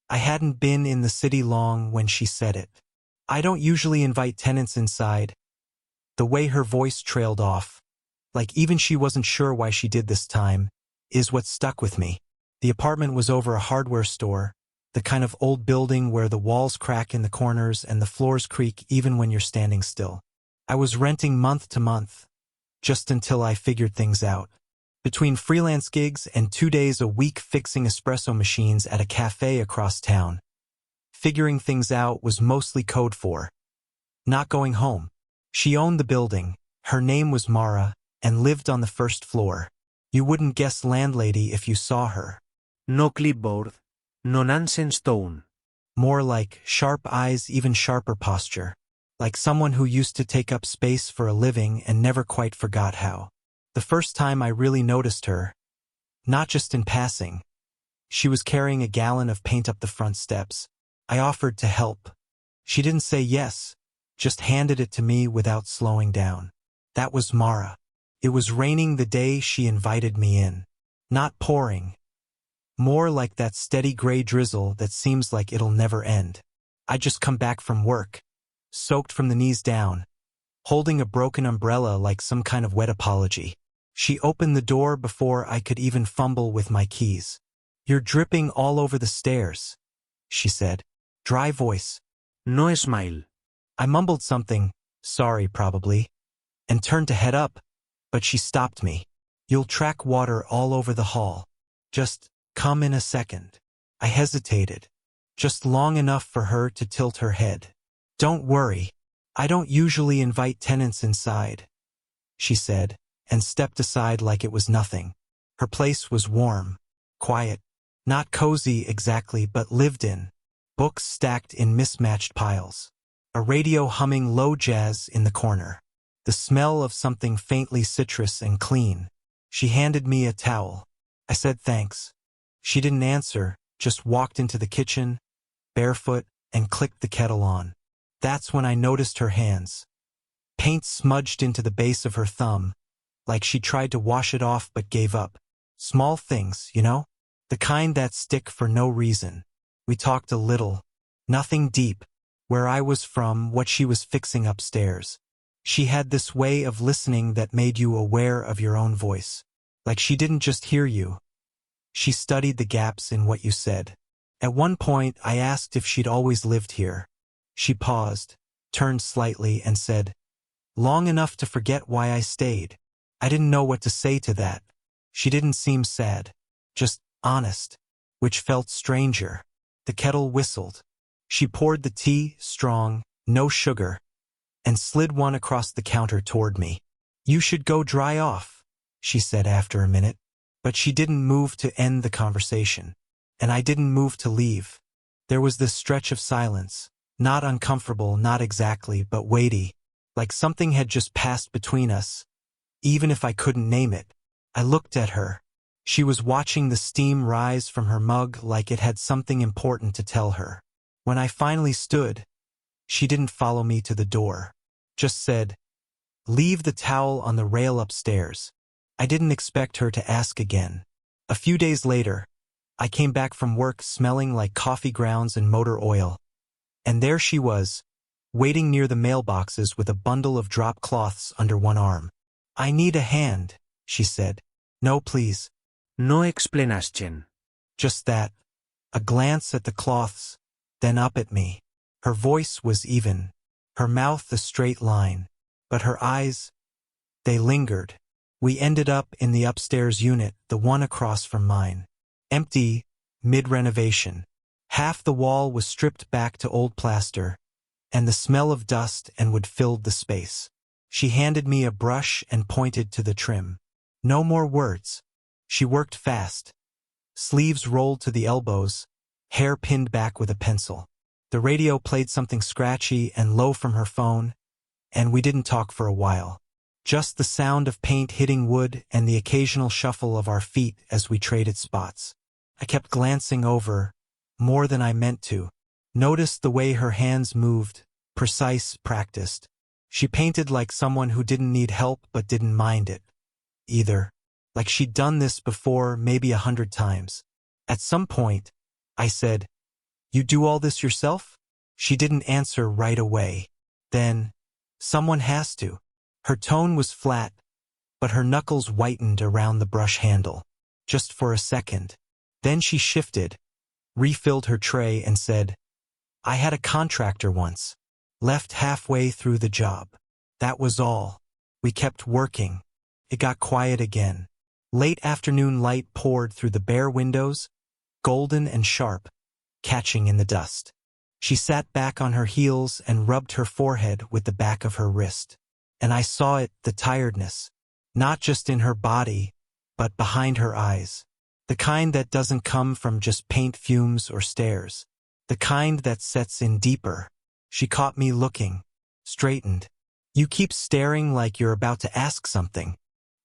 I hadn't been in the city long when she said it. I don't usually invite tenants inside. The way her voice trailed off, like even she wasn't sure why she did this time, is what stuck with me. The apartment was over a hardware store, the kind of old building where the walls crack in the corners and the floors creak even when you're standing still. I was renting month to month, just until I figured things out. Between freelance gigs and 2 days a week fixing espresso machines at a cafe across town, figuring things out was mostly code for not going home. She owned the building, her name was Mara, and lived on the first floor. You wouldn't guess landlady if you saw her. No clipboard, no nonsense tone. More like sharp eyes, even sharper posture. Like someone who used to take up space for a living and never quite forgot how. The first time I really noticed her, not just in passing, she was carrying a gallon of paint up the front steps. I offered to help. She didn't say yes, just handed it to me without slowing down. That was Mara. It was raining the day she invited me in. Not pouring. More like that steady gray drizzle that seems like it'll never end. I'd just come back from work, soaked from the knees down, holding a broken umbrella like some kind of wet apology. She opened the door before I could even fumble with my keys. "You're dripping all over the stairs," she said. Dry voice. No smile. I mumbled something, sorry probably, and turned to head up, but she stopped me. "You'll track water all over the hall. Just come in a second." I hesitated, just long enough for her to tilt her head. "Don't worry, I don't usually invite tenants inside," she said, and stepped aside like it was nothing. Her place was warm, quiet, not cozy exactly but lived in. Books stacked in mismatched piles. A radio humming low jazz in the corner. The smell of something faintly citrus and clean. She handed me a towel. I said thanks. She didn't answer, just walked into the kitchen, barefoot, and clicked the kettle on. That's when I noticed her hands. Paint smudged into the base of her thumb, like she tried to wash it off but gave up. Small things, you know? The kind that stick for no reason. We talked a little. Nothing deep. Where I was from, what she was fixing upstairs. She had this way of listening that made you aware of your own voice. Like she didn't just hear you. She studied the gaps in what you said. At one point, I asked if she'd always lived here. She paused, turned slightly, and said, "Long enough to forget why I stayed." I didn't know what to say to that. She didn't seem sad, just honest, which felt stranger. The kettle whistled. She poured the tea, strong, no sugar, and slid one across the counter toward me. "You should go dry off," she said after a minute. But she didn't move to end the conversation, and I didn't move to leave. There was this stretch of silence, not uncomfortable, not exactly, but weighty, like something had just passed between us, even if I couldn't name it. I looked at her. She was watching the steam rise from her mug like it had something important to tell her. When I finally stood, she didn't follow me to the door, just said, "Leave the towel on the rail upstairs." I didn't expect her to ask again. A few days later, I came back from work smelling like coffee grounds and motor oil. And there she was, waiting near the mailboxes with a bundle of drop cloths under one arm. "I need a hand," she said. "No, please." No explanation. Just that. A glance at the cloths, then up at me. Her voice was even, her mouth a straight line, but her eyes, they lingered. We ended up in the upstairs unit, the one across from mine. Empty, mid-renovation. Half the wall was stripped back to old plaster, and the smell of dust and wood filled the space. She handed me a brush and pointed to the trim. No more words. She worked fast. Sleeves rolled to the elbows, hair pinned back with a pencil. The radio played something scratchy and low from her phone, and we didn't talk for a while. Just the sound of paint hitting wood and the occasional shuffle of our feet as we traded spots. I kept glancing over, more than I meant to. Noticed the way her hands moved, precise, practiced. She painted like someone who didn't need help but didn't mind it either. Like she'd done this before, maybe 100 times. At some point, I said, You do all this yourself? She didn't answer right away. Then, someone has to. Her tone was flat, but her knuckles whitened around the brush handle. Just for a second. Then she shifted, refilled her tray and said, I had a contractor once. Left halfway through the job. That was all. We kept working. It got quiet again. Late afternoon light poured through the bare windows, golden and sharp, catching in the dust. She sat back on her heels and rubbed her forehead with the back of her wrist. And I saw it, the tiredness. Not just in her body, but behind her eyes. The kind that doesn't come from just paint fumes or stares. The kind that sets in deeper. She caught me looking, straightened. You keep staring like you're about to ask something.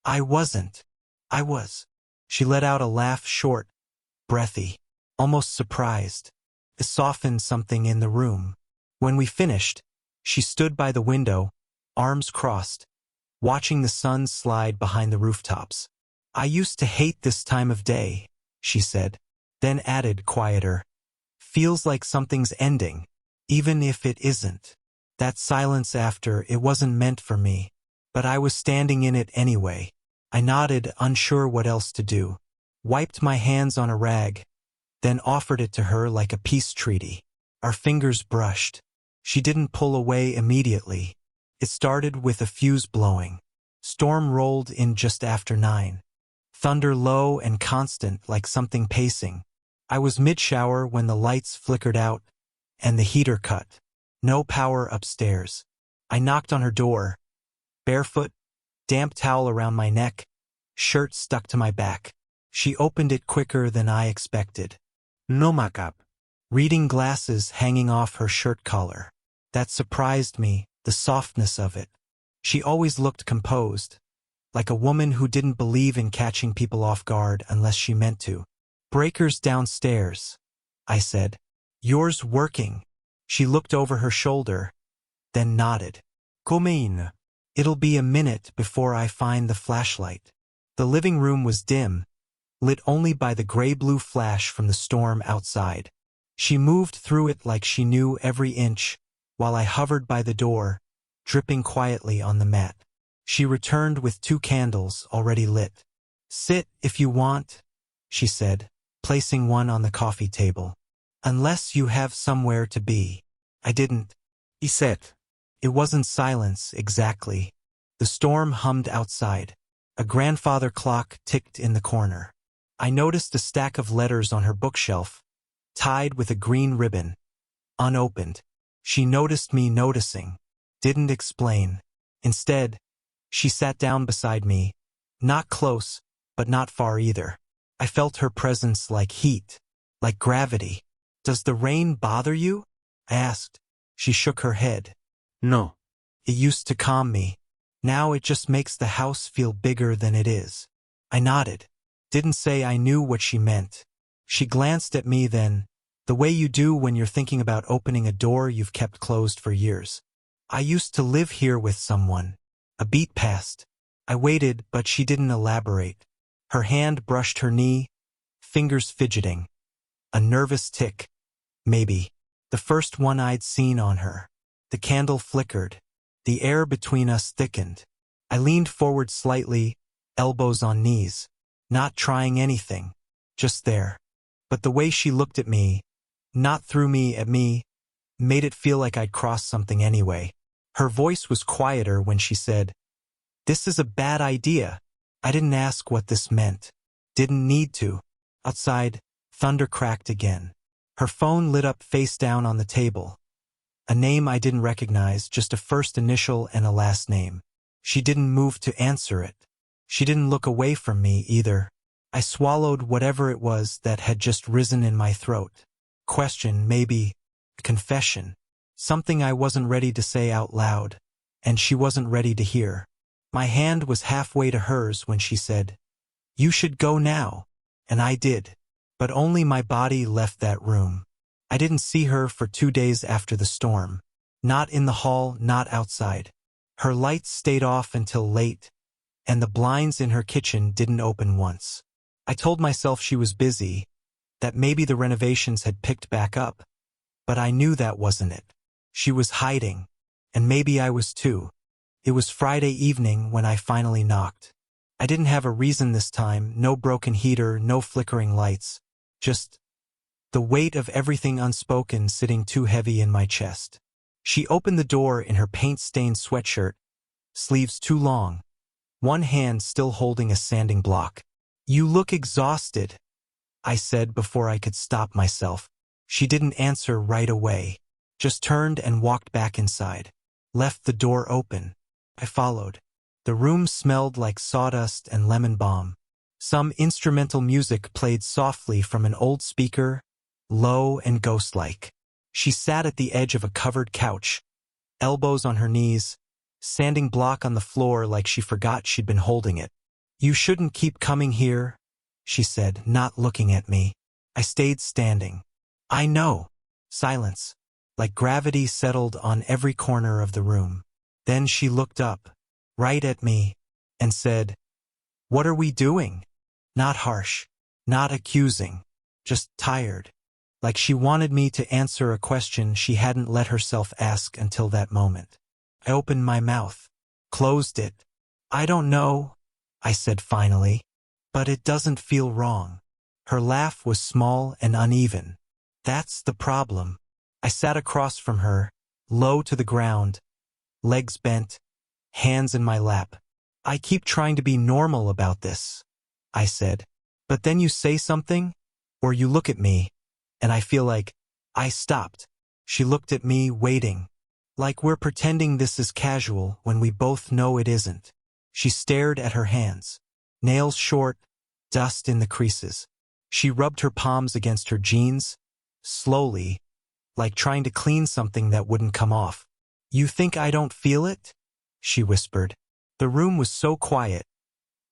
I wasn't. I was. She let out a laugh, short, breathy, almost surprised. It softened something in the room. When we finished, she stood by the window, arms crossed, watching the sun slide behind the rooftops. I used to hate this time of day, she said, then added quieter. Feels like something's ending, even if it isn't. That silence after, it wasn't meant for me, but I was standing in it anyway. I nodded, unsure what else to do. Wiped my hands on a rag, then offered it to her like a peace treaty. Our fingers brushed. She didn't pull away immediately. It started with a fuse blowing. Storm rolled in just after 9. Thunder low and constant like something pacing. I was mid-shower when the lights flickered out and the heater cut. No power upstairs. I knocked on her door. Barefoot, damp towel around my neck, shirt stuck to my back. She opened it quicker than I expected. No makeup. Reading glasses hanging off her shirt collar. That surprised me, the softness of it. She always looked composed, like a woman who didn't believe in catching people off guard unless she meant to. Breakers downstairs, I said. Yours working. She looked over her shoulder, then nodded. Come in. It'll be a minute before I find the flashlight. The living room was dim, lit only by the gray-blue flash from the storm outside. She moved through it like she knew every inch, while I hovered by the door, dripping quietly on the mat. She returned with 2 candles already lit. Sit if you want, she said, placing one on the coffee table. Unless you have somewhere to be. I didn't. He said. It wasn't silence, exactly. The storm hummed outside. A grandfather clock ticked in the corner. I noticed a stack of letters on her bookshelf, tied with a green ribbon, unopened. She noticed me noticing, didn't explain. Instead, she sat down beside me, not close, but not far either. I felt her presence like heat, like gravity. Does the rain bother you? I asked. She shook her head. No. It used to calm me. Now it just makes the house feel bigger than it is. I nodded. Didn't say I knew what she meant. She glanced at me then, the way you do when you're thinking about opening a door you've kept closed for years. I used to live here with someone. A beat passed. I waited, but she didn't elaborate. Her hand brushed her knee, fingers fidgeting. A nervous tick. Maybe. The first one I'd seen on her. The candle flickered. The air between us thickened. I leaned forward slightly, elbows on knees. Not trying anything. Just there. But the way she looked at me, not through me at me, made it feel like I'd crossed something anyway. Her voice was quieter when she said, "This is a bad idea." I didn't ask what this meant. Didn't need to. Outside, thunder cracked again. Her phone lit up face down on the table. A name I didn't recognize, just a first initial and a last name. She didn't move to answer it. She didn't look away from me either. I swallowed whatever it was that had just risen in my throat. Question, maybe. A confession. Something I wasn't ready to say out loud, and she wasn't ready to hear. My hand was halfway to hers when she said, "You should go now." And I did. But only my body left that room. I didn't see her for 2 days after the storm. Not in the hall, not outside. Her lights stayed off until late, and the blinds in her kitchen didn't open once. I told myself she was busy, that maybe the renovations had picked back up, But I knew that wasn't it. She was hiding. And maybe I was too. It was Friday evening when I finally knocked. I didn't have a reason this time, no broken heater, no flickering lights. Just the weight of everything unspoken sitting too heavy in my chest. She opened the door in her paint-stained sweatshirt, sleeves too long, one hand still holding a sanding block. "You look exhausted," I said before I could stop myself. She didn't answer right away, just turned and walked back inside. Left the door open. I followed. The room smelled like sawdust and lemon balm. Some instrumental music played softly from an old speaker, low and ghost-like. She sat at the edge of a covered couch, elbows on her knees, sanding block on the floor like she forgot she'd been holding it. "You shouldn't keep coming here," she said, not looking at me. I stayed standing. "I know." Silence, like gravity settled on every corner of the room. Then she looked up, right at me, and said, "What are we doing?" Not harsh, not accusing, just tired. Like she wanted me to answer a question she hadn't let herself ask until that moment. I opened my mouth, closed it. "I don't know," I said finally, "but it doesn't feel wrong." Her laugh was small and uneven. "That's the problem." I sat across from her, low to the ground, legs bent, hands in my lap. "I keep trying to be normal about this," I said. "But then you say something, or you look at me, and I feel like..." I stopped. She looked at me, waiting. Like we're pretending this is casual when we both know it isn't. She stared at her hands. Nails short, dust in the creases. She rubbed her palms against her jeans, slowly, like trying to clean something that wouldn't come off. "You think I don't feel it?" she whispered. The room was so quiet.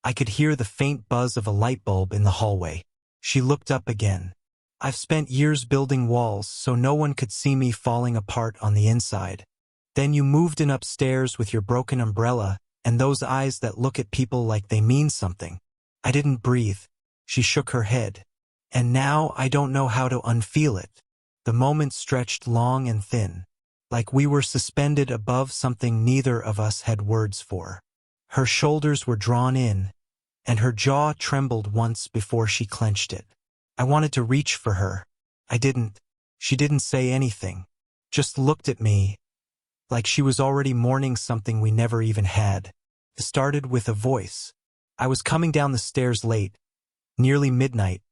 I could hear the faint buzz of a light bulb in the hallway. She looked up again. "I've spent years building walls so no one could see me falling apart on the inside. Then you moved in upstairs with your broken umbrella and those eyes that look at people like they mean something." I didn't breathe. She shook her head. "And now I don't know how to unfeel it." The moment stretched long and thin, like we were suspended above something neither of us had words for. Her shoulders were drawn in, and her jaw trembled once before she clenched it. I wanted to reach for her. I didn't. She didn't say anything, just looked at me, like she was already mourning something we never even had. It started with a voice. I was coming down the stairs late, nearly midnight,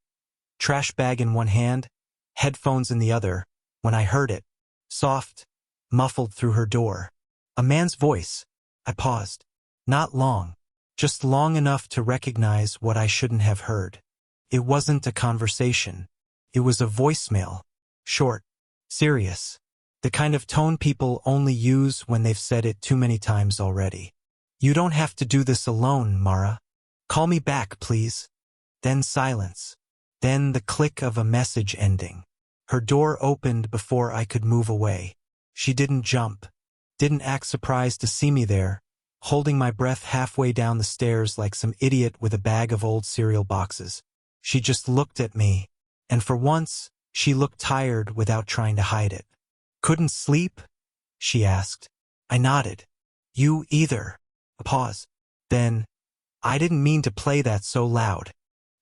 trash bag in one hand, headphones in the other, when I heard it, soft, muffled through her door. A man's voice. I paused. Not long, just long enough to recognize what I shouldn't have heard. It wasn't a conversation. It was a voicemail. Short, serious. The kind of tone people only use when they've said it too many times already. "You don't have to do this alone, Mara. Call me back, please." Then silence. Then the click of a message ending. Her door opened before I could move away. She didn't jump, didn't act surprised to see me there, holding my breath halfway down the stairs like some idiot with a bag of old cereal boxes. She just looked at me, and for once, she looked tired without trying to hide it. "Couldn't sleep?" she asked. I nodded. "You either." A pause. Then, "I didn't mean to play that so loud."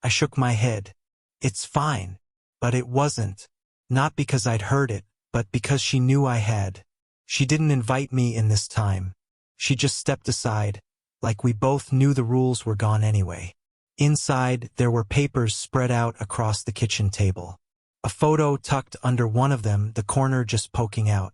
I shook my head. "It's fine." But it wasn't. Not because I'd heard it, but because she knew I had. She didn't invite me in this time. She just stepped aside, like we both knew the rules were gone anyway. Inside, there were papers spread out across the kitchen table. A photo tucked under one of them, the corner just poking out.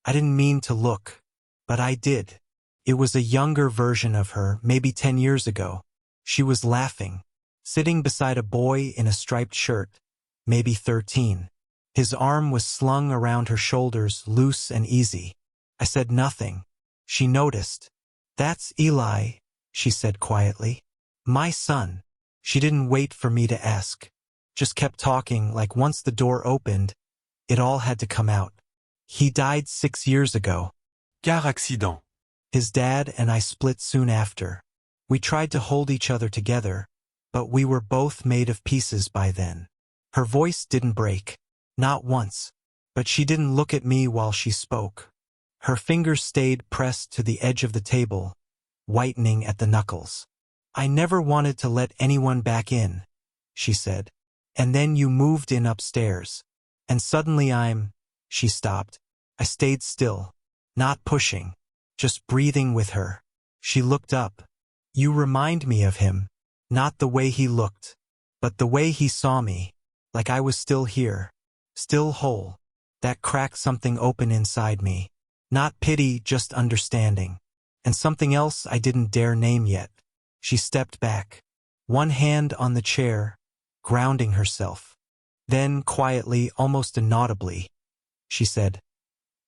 I didn't mean to look, but I did. It was a younger version of her, maybe 10 years ago. She was laughing, sitting beside a boy in a striped shirt, maybe 13. His arm was slung around her shoulders, loose and easy. I said nothing. She noticed. "That's Eli," she said quietly. "My son." She didn't wait for me to ask. Just kept talking like once the door opened, it all had to come out. "He died 6 years ago." Car accident. His dad and I split soon after. We tried to hold each other together, but we were both made of pieces by then. Her voice didn't break. Not once. But she didn't look at me while she spoke. Her fingers stayed pressed to the edge of the table, whitening at the knuckles. "I never wanted to let anyone back in," she said. "And then you moved in upstairs. And suddenly She stopped. I stayed still, not pushing, just breathing with her. She looked up. "You remind me of him. Not the way he looked, but the way he saw me, like I was still here, still whole." That cracked something open inside me. Not pity, just understanding. And something else I didn't dare name yet. She stepped back, one hand on the chair, grounding herself. Then, quietly, almost inaudibly, she said,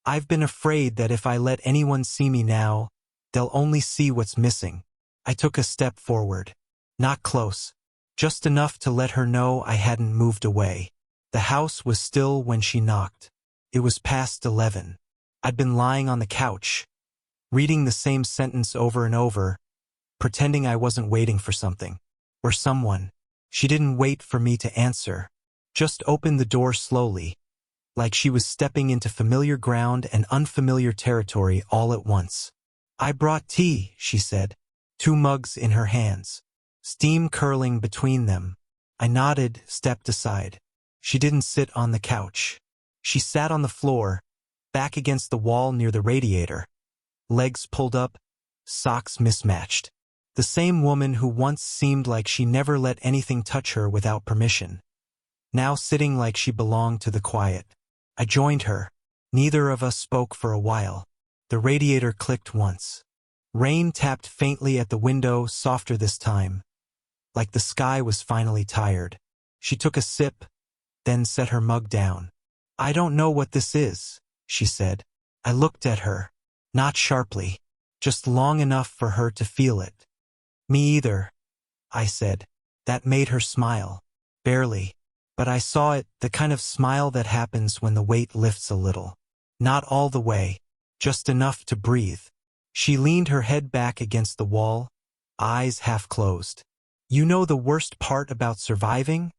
"I've been afraid that if I let anyone see me now, they'll only see what's missing." I took a step forward. Not close, just enough to let her know I hadn't moved away. The house was still when she knocked. It was past 11. I'd been lying on the couch, reading the same sentence over and over, pretending I wasn't waiting for something, or someone. She didn't wait for me to answer, just opened the door slowly, like she was stepping into familiar ground and unfamiliar territory all at once. "I brought tea," she said, 2 mugs in her hands, steam curling between them. I nodded, stepped aside. She didn't sit on the couch. She sat on the floor, back against the wall near the radiator, legs pulled up, socks mismatched. The same woman who once seemed like she never let anything touch her without permission, now sitting like she belonged to the quiet. I joined her. Neither of us spoke for a while. The radiator clicked once. Rain tapped faintly at the window, softer this time, like the sky was finally tired. She took a sip, then set her mug down. "I don't know what this is," she said. I looked at her, not sharply, just long enough for her to feel it. "Me either," I said. That made her smile. Barely. But I saw it, the kind of smile that happens when the weight lifts a little. Not all the way, just enough to breathe. She leaned her head back against the wall, eyes half closed. "You know the worst part about surviving?"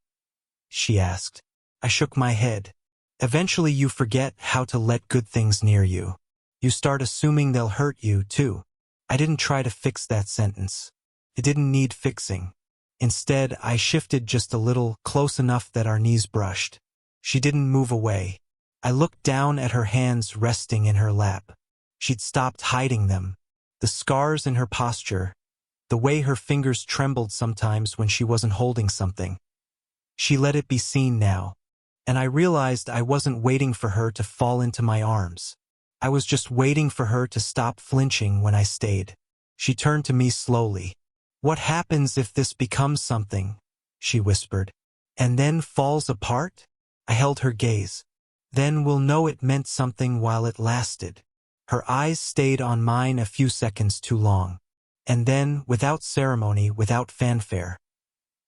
she asked. I shook my head. "Eventually you forget how to let good things near you. You start assuming they'll hurt you, too." I didn't try to fix that sentence. It didn't need fixing. Instead, I shifted just a little, close enough that our knees brushed. She didn't move away. I looked down at her hands resting in her lap. She'd stopped hiding them. The scars in her posture, the way her fingers trembled sometimes when she wasn't holding something. She let it be seen now. And I realized I wasn't waiting for her to fall into my arms. I was just waiting for her to stop flinching when I stayed. She turned to me slowly. "What happens if this becomes something?" she whispered. "And then falls apart?" I held her gaze. "Then we'll know it meant something while it lasted." Her eyes stayed on mine a few seconds too long. And then, without ceremony, without fanfare,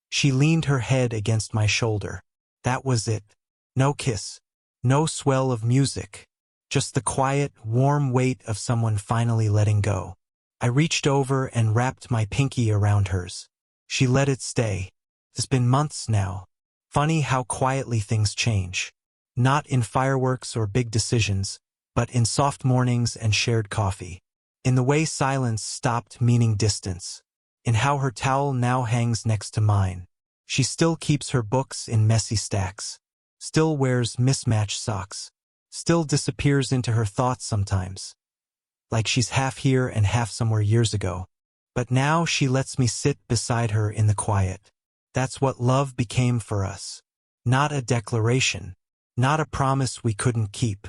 she leaned her head against my shoulder. That was it. No kiss. No swell of music. Just the quiet, warm weight of someone finally letting go. I reached over and wrapped my pinky around hers. She let it stay. It's been months now. Funny how quietly things change. Not in fireworks or big decisions, but in soft mornings and shared coffee. In the way silence stopped meaning distance. In how her towel now hangs next to mine. She still keeps her books in messy stacks. Still wears mismatched socks. Still disappears into her thoughts sometimes. Like she's half here and half somewhere years ago. But now she lets me sit beside her in the quiet. That's what love became for us. Not a declaration. Not a promise we couldn't keep.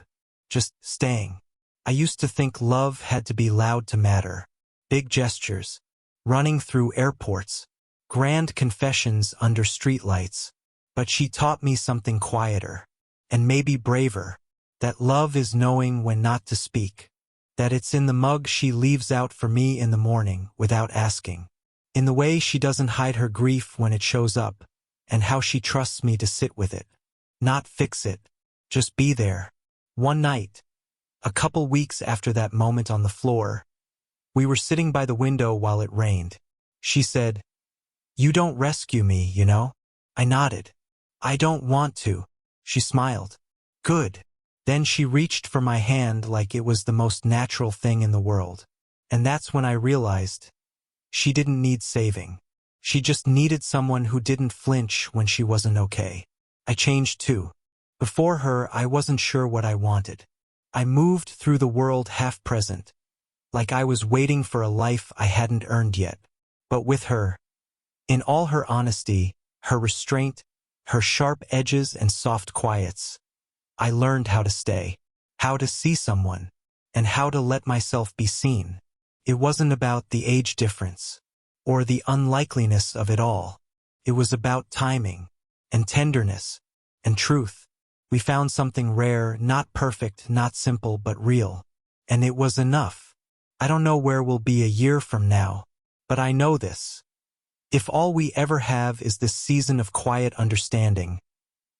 Just staying. I used to think love had to be loud to matter. Big gestures. Running through airports. Grand confessions under streetlights. But she taught me something quieter. And maybe braver. That love is knowing when not to speak. That it's in the mug she leaves out for me in the morning without asking. In the way she doesn't hide her grief when it shows up. And how she trusts me to sit with it. Not fix it. Just be there. One night, a couple weeks after that moment on the floor, we were sitting by the window while it rained. She said, "You don't rescue me, you know?" I nodded. "I don't want to." She smiled. "Good. Then she reached for my hand like it was the most natural thing in the world. And that's when I realized she didn't need saving. She just needed someone who didn't flinch when she wasn't okay. I changed too. Before her, I wasn't sure what I wanted. I moved through the world half-present, like I was waiting for a life I hadn't earned yet. But with her, in all her honesty, her restraint, her sharp edges and soft quiets, I learned how to stay, how to see someone, and how to let myself be seen. It wasn't about the age difference, or the unlikeliness of it all. It was about timing, and tenderness, and truth. We found something rare, not perfect, not simple, but real. And it was enough. I don't know where we'll be a year from now, but I know this. If all we ever have is this season of quiet understanding,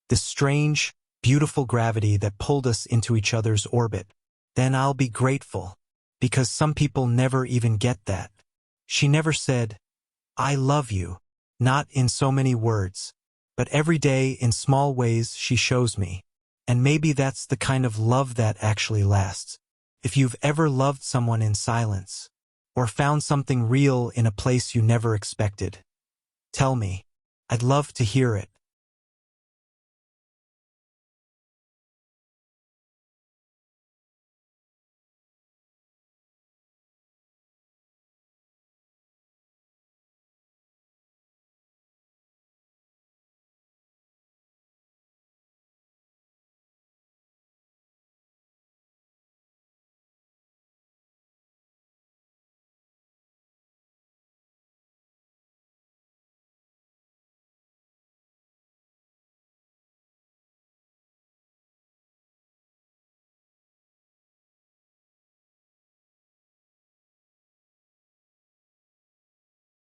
this strange, beautiful gravity that pulled us into each other's orbit, then I'll be grateful, because some people never even get that. She never said, "I love you," not in so many words, but every day in small ways she shows me. And maybe that's the kind of love that actually lasts. If you've ever loved someone in silence, or found something real in a place you never expected, tell me. I'd love to hear it.